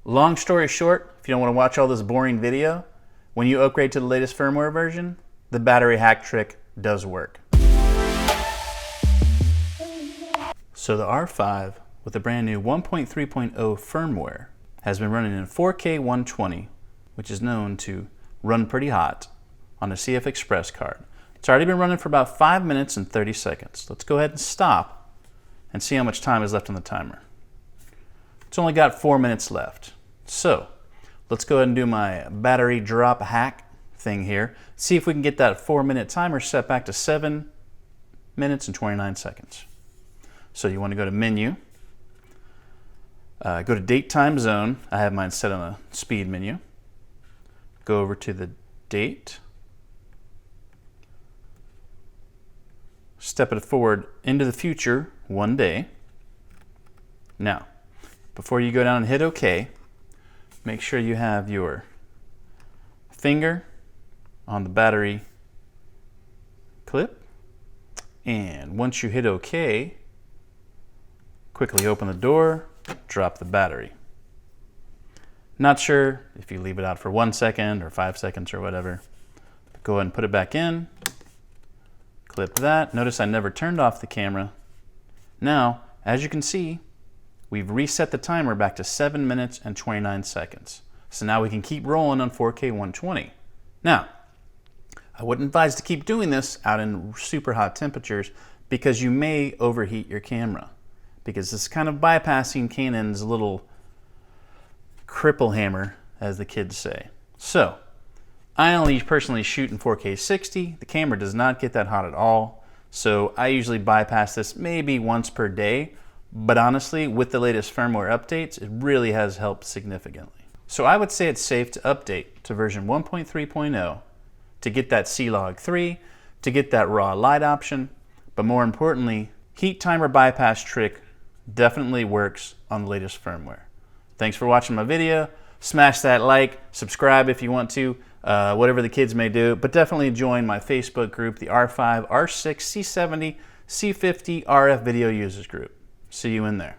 Long story short, if you don't want to watch all this boring video, when you upgrade to the latest firmware version, the battery hack trick does work. So the R5 with the brand new 1.3.0 firmware has been running in 4K 120, which is known to run pretty hot on a CF Express card. It's already been running for about 5 minutes and 30 seconds. Let's go ahead and stop and see how much time is left on the timer. It's only got 4 minutes left. So let's go ahead and do my battery drop hack thing here. See if we can get that 4-minute timer set back to 7 minutes and 29 seconds. So you want to go to menu, go to date time zone. I have mine set on a speed menu. Go over to the date. Step it forward into the future 1 day. Now, before you go down and hit OK, make sure you have your finger on the battery clip. And once you hit OK, quickly open the door, drop the battery. Not sure if you leave it out for 1 second or 5 seconds or whatever. Go ahead and put it back in. Clip that. Notice I never turned off the camera. Now, as you can see, we've reset the timer back to 7 minutes and 29 seconds. So now we can keep rolling on 4K 120. Now, I wouldn't advise to keep doing this out in super hot temperatures because you may overheat your camera, because this is kind of bypassing Canon's little cripple hammer, as the kids say. So, I only personally shoot in 4K 60. The camera does not get that hot at all. So I usually bypass this maybe once per day. But honestly, with the latest firmware updates, it really has helped significantly. So I would say it's safe to update to version 1.3.0 to get that CLOG 3, to get that RAW Lite option, but more importantly, heat timer bypass trick definitely works on the latest firmware. Thanks for watching my video. Smash that like, subscribe if you want to, whatever the kids may do, but definitely join my Facebook group, the R5, R6, C70, C50 RF video users group. See you in there.